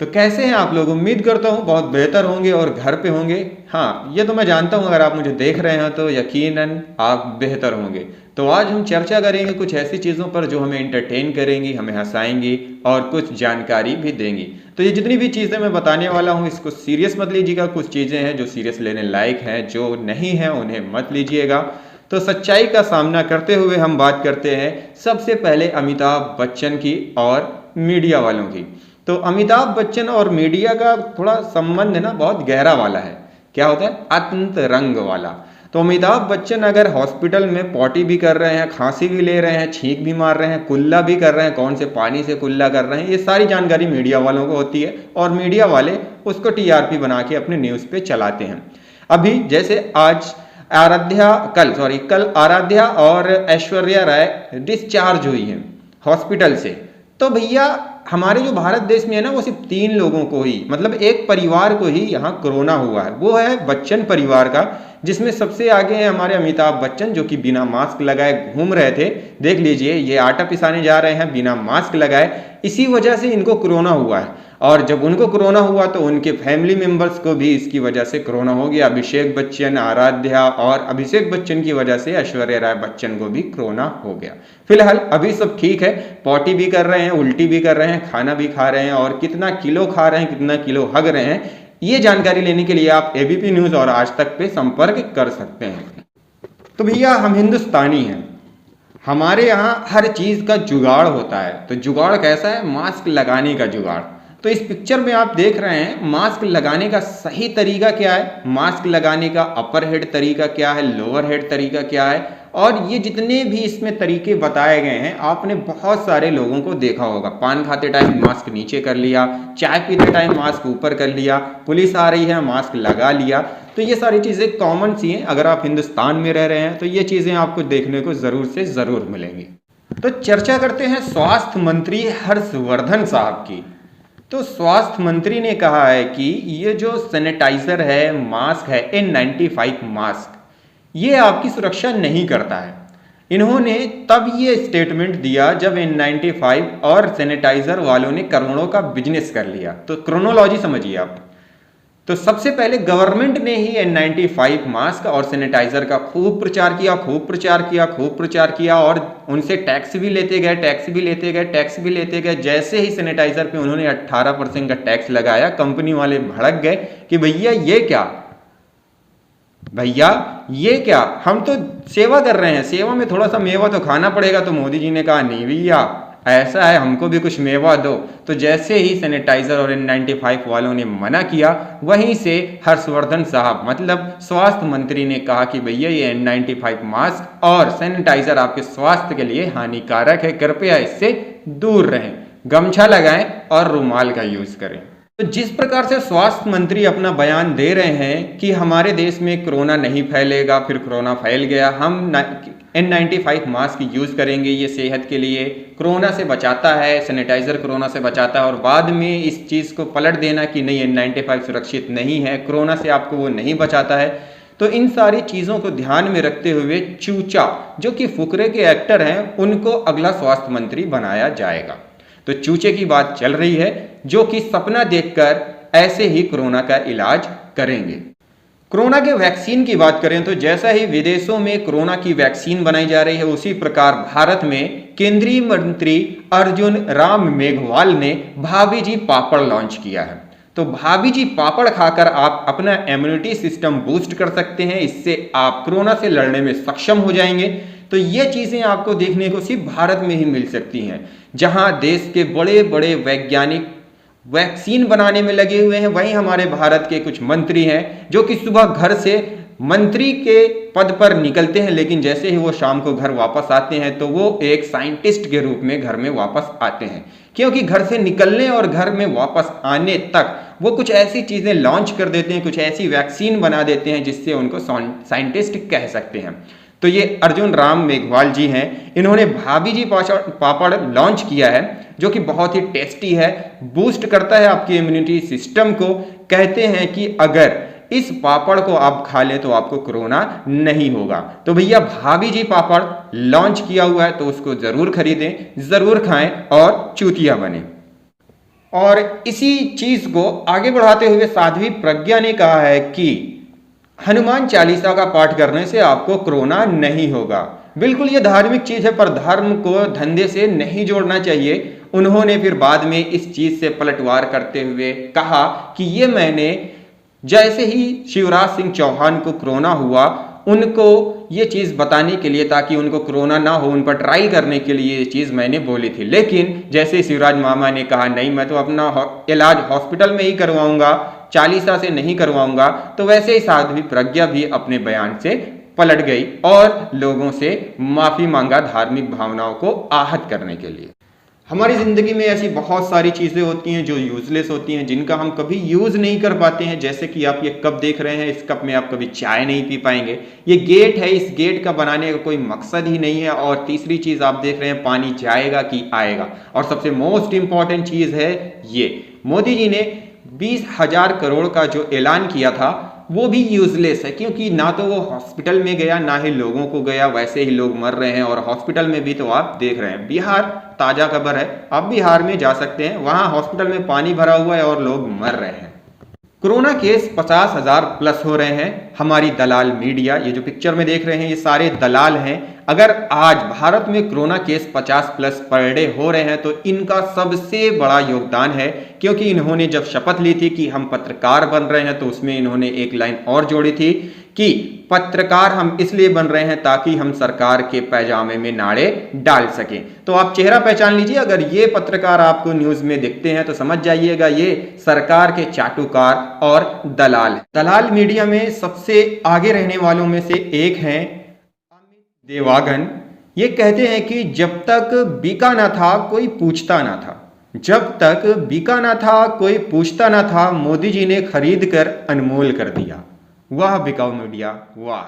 तो कैसे हैं आप लोग? उम्मीद करता हूँ बहुत बेहतर होंगे और घर पे होंगे। हाँ, ये तो मैं जानता हूँ, अगर आप मुझे देख रहे हैं तो यकीनन आप बेहतर होंगे। तो आज हम चर्चा करेंगे कुछ ऐसी चीज़ों पर जो हमें इंटरटेन करेंगी, हमें हंसाएंगी और कुछ जानकारी भी देंगी। तो ये जितनी भी चीज़ें मैं बताने वाला हूँ इसको सीरियस मत लीजिएगा। कुछ चीज़ें हैं जो सीरियस लेने लायक हैं, जो नहीं हैं उन्हें मत लीजिएगा। तो सच्चाई का सामना करते हुए हम बात करते हैं सबसे पहले अमिताभ बच्चन की और मीडिया वालों की। तो अमिताभ बच्चन और मीडिया का थोड़ा संबंध ना बहुत गहरा वाला है। क्या होता है? अंतरंग वाला। तो अमिताभ बच्चन अगर हॉस्पिटल में पॉटी भी कर रहे हैं, खांसी भी ले रहे हैं, छींक भी मार रहे हैं, कुल्ला भी कर रहे हैं, कौन से पानी से कुल्ला कर रहे हैं, ये सारी जानकारी मीडिया वालों को होती है और मीडिया वाले उसको टीआरपी बना के अपने न्यूज़ पे चलाते हैं। अभी जैसे आज कल आराध्या और ऐश्वर्या राय डिस्चार्ज हुई हैं हॉस्पिटल से। तो भैया हमारे जो भारत देश में है ना, वो सिर्फ 3 लोगों को ही, मतलब एक परिवार को ही यहाँ कोरोना हुआ है। वो है बच्चन परिवार का, जिसमें सबसे आगे हैं हमारे अमिताभ बच्चन, जो कि बिना मास्क लगाए घूम रहे थे। देख लीजिए, ये आटा पिसाने जा रहे हैं बिना मास्क लगाए, इसी वजह से इनको कोरोना हुआ है। और जब उनको कोरोना हुआ तो उनके फैमिली मेंबर्स को भी इसकी वजह से कोरोना हो गया। अभिषेक बच्चन, आराध्या और अभिषेक बच्चन की वजह से ऐश्वर्या राय बच्चन को भी कोरोना हो गया। फिलहाल अभी सब ठीक है, पॉटी भी कर रहे हैं, उल्टी भी कर रहे हैं, खाना भी खा रहे हैं और कितना किलो खा रहे हैं, कितना किलो हग रहे हैं, ये जानकारी लेने के लिए आप एबीपी न्यूज और आज तक पे संपर्क कर सकते हैं। तो भैया हम हिंदुस्तानी हैं, हमारे यहाँ हर चीज का जुगाड़ होता है। तो जुगाड़ कैसा है? मास्क लगाने का जुगाड़। तो इस पिक्चर में आप देख रहे हैं मास्क लगाने का सही तरीका क्या है, मास्क लगाने का अपर हेड तरीका क्या है, लोअर हेड तरीका क्या है, और ये जितने भी इसमें तरीके बताए गए हैं आपने बहुत सारे लोगों को देखा होगा। पान खाते टाइम मास्क नीचे कर लिया, चाय पीते टाइम मास्क ऊपर कर लिया, पुलिस आ रही है मास्क लगा लिया। तो ये सारी चीज़ें कॉमन सी हैं, अगर आप हिंदुस्तान में रह रहे हैं तो ये चीज़ें आपको देखने को ज़रूर से ज़रूर मिलेंगी। तो चर्चा करते हैं स्वास्थ्य मंत्री हर्षवर्धन साहब की। तो स्वास्थ्य मंत्री ने कहा है कि ये जो सैनिटाइजर है, मास्क है, N95 मास्क, ये आपकी सुरक्षा नहीं करता है। इन्होंने तब ये स्टेटमेंट दिया जब N95 और सैनिटाइजर वालों ने करोड़ों का बिजनेस कर लिया। तो क्रोनोलॉजी समझिए आप। तो सबसे पहले गवर्नमेंट ने ही N95 मास्क और सैनिटाइजर का खूब प्रचार किया, खूब प्रचार किया, खूब प्रचार किया और उनसे टैक्स भी लेते गए, टैक्स भी लेते गए, टैक्स भी लेते गए। जैसे ही सैनिटाइजर पे उन्होंने 18% का टैक्स लगाया, कंपनी वाले भड़क गए कि भैया ये क्या, भैया ये क्या, हम तो सेवा कर रहे हैं, सेवा में थोड़ा सा मेवा तो खाना पड़ेगा। तो मोदी जी ने कहा नहीं भैया ऐसा है, हमको भी कुछ मेवा दो। तो जैसे ही सैनिटाइजर और N95 वालों ने मना किया, वहीं से हर्षवर्धन साहब मतलब स्वास्थ्य मंत्री ने कहा कि भैया ये N95 मास्क और सैनिटाइजर आपके स्वास्थ्य के लिए हानिकारक है, कृपया इससे दूर रहें, गमछा लगाएं और रुमाल का यूज करें। तो जिस प्रकार से स्वास्थ्य मंत्री अपना बयान दे रहे हैं कि हमारे देश में कोरोना नहीं फैलेगा, फिर कोरोना फैल गया, हम N95 मास्क यूज करेंगे, ये सेहत के लिए कोरोना से बचाता है, सैनिटाइजर कोरोना से बचाता है, और बाद में इस चीज़ को पलट देना कि नहीं N95 सुरक्षित नहीं है, कोरोना से आपको वो नहीं बचाता है। तो इन सारी चीज़ों को ध्यान में रखते हुए चूचा जो कि फुकरे के एक्टर हैं, उनको अगला स्वास्थ्य मंत्री बनाया जाएगा। तो चूचे की बात चल रही है, जो कि सपना देखकर ऐसे ही कोरोना का इलाज करेंगे। कोरोना के वैक्सीन की बात करें तो जैसा ही विदेशों में कोरोना की वैक्सीन बनाई जा रही है, उसी प्रकार भारत में केंद्रीय मंत्री अर्जुन राम मेघवाल ने भाभी जी पापड़ लॉन्च किया है। तो भाभी जी पापड़ खाकर आप अपना इम्यूनिटी सिस्टम बूस्ट कर सकते हैं, इससे आप कोरोना से लड़ने में सक्षम हो जाएंगे। तो ये चीजें आपको देखने को सिर्फ भारत में ही मिल सकती हैं, जहां देश के बड़े बड़े वैज्ञानिक वैक्सीन बनाने में लगे हुए हैं। वहीं हमारे भारत के कुछ मंत्री हैं जो कि सुबह घर से मंत्री के पद पर निकलते हैं, लेकिन जैसे ही वो शाम को घर वापस आते हैं तो वो एक साइंटिस्ट के रूप में घर में वापस आते हैं, क्योंकि घर से निकलने और घर में वापस आने तक वो कुछ ऐसी चीजें लॉन्च कर देते हैं, कुछ ऐसी वैक्सीन बना देते हैं जिससे उनको साइंटिस्ट कह सकते हैं। तो ये अर्जुन राम मेघवाल जी हैं, इन्होंने भाभी जी पापड़ लॉन्च किया है, जो कि बहुत ही टेस्टी है, बूस्ट करता है आपकी इम्यूनिटी सिस्टम को। कहते हैं कि अगर इस पापड़ को आप खा लें तो आपको कोरोना नहीं होगा। तो भैया भाभी जी पापड़ लॉन्च किया हुआ है, तो उसको जरूर खरीदें, जरूर खाएं और चूतिया बने। और इसी चीज को आगे बढ़ाते हुए साध्वी प्रज्ञा ने कहा है कि हनुमान चालीसा का पाठ करने से आपको कोरोना नहीं होगा। बिल्कुल ये धार्मिक चीज है, पर धर्म को धंधे से नहीं जोड़ना चाहिए। उन्होंने फिर बाद में इस चीज से पलटवार करते हुए कहा कि ये मैंने जैसे ही शिवराज सिंह चौहान को कोरोना हुआ उनको ये चीज़ बताने के लिए, ताकि उनको कोरोना ना हो, उन पर ट्रायल करने के लिए ये चीज़ मैंने बोली थी। लेकिन जैसे शिवराज मामा ने कहा नहीं मैं तो अपना इलाज हॉस्पिटल में ही करवाऊंगा, चालीसा से नहीं करवाऊंगा, तो वैसे ही साध्वी प्रज्ञा भी अपने बयान से पलट गई और लोगों से माफी मांगा धार्मिक भावनाओं को आहत करने के लिए। हमारी ज़िंदगी में ऐसी बहुत सारी चीज़ें होती हैं जो यूज़लेस होती हैं, जिनका हम कभी यूज़ नहीं कर पाते हैं। जैसे कि आप ये कप देख रहे हैं, इस कप में आप कभी चाय नहीं पी पाएंगे। ये गेट है, इस गेट का बनाने का कोई मकसद ही नहीं है। और तीसरी चीज़ आप देख रहे हैं, पानी जाएगा कि आएगा। और सबसे मोस्ट इम्पॉर्टेंट चीज़ है ये, मोदी जी ने 20,000 करोड़ का जो ऐलान किया था वो भी यूजलेस है, क्योंकि ना तो वो हॉस्पिटल में गया ना ही लोगों को गया, वैसे ही लोग मर रहे हैं। और हॉस्पिटल में भी तो आप देख रहे हैं, बिहार ताजा खबर है, आप बिहार में जा सकते हैं, वहां हॉस्पिटल में पानी भरा हुआ है और लोग मर रहे हैं। कोरोना केस 50,000 प्लस हो रहे हैं। हमारी दलाल मीडिया, ये जो पिक्चर में देख रहे हैं ये सारे दलाल हैं। अगर आज भारत में corona case 50 plus per day हो रहे हैं तो इनका सबसे बड़ा योगदान है, क्योंकि इन्होंने जब शपथ ली थी कि हम पत्रकार बन रहे हैं तो उसमें इन्होंने एक लाइन और जोड़ी थी कि पत्रकार हम इसलिए बन रहे हैं ताकि हम सरकार के पैजामे में नाड़े डाल सकें। तो आप चेहरा पहचान लीजिए, अगर ये पत्रकार आपको न्यूज में दिखते हैं तो समझ जाइएगा ये सरकार के चाटुकार और दलाल। दलाल मीडिया में सबसे आगे रहने वालों में से एक हैं अमित देवांगन। ये कहते हैं कि जब तक बिका ना था कोई पूछता ना था, जब तक बिका ना था कोई पूछता ना था, मोदी जी ने खरीद कर अनमोल कर दिया। वाह बिकाऊ मीडिया वाह।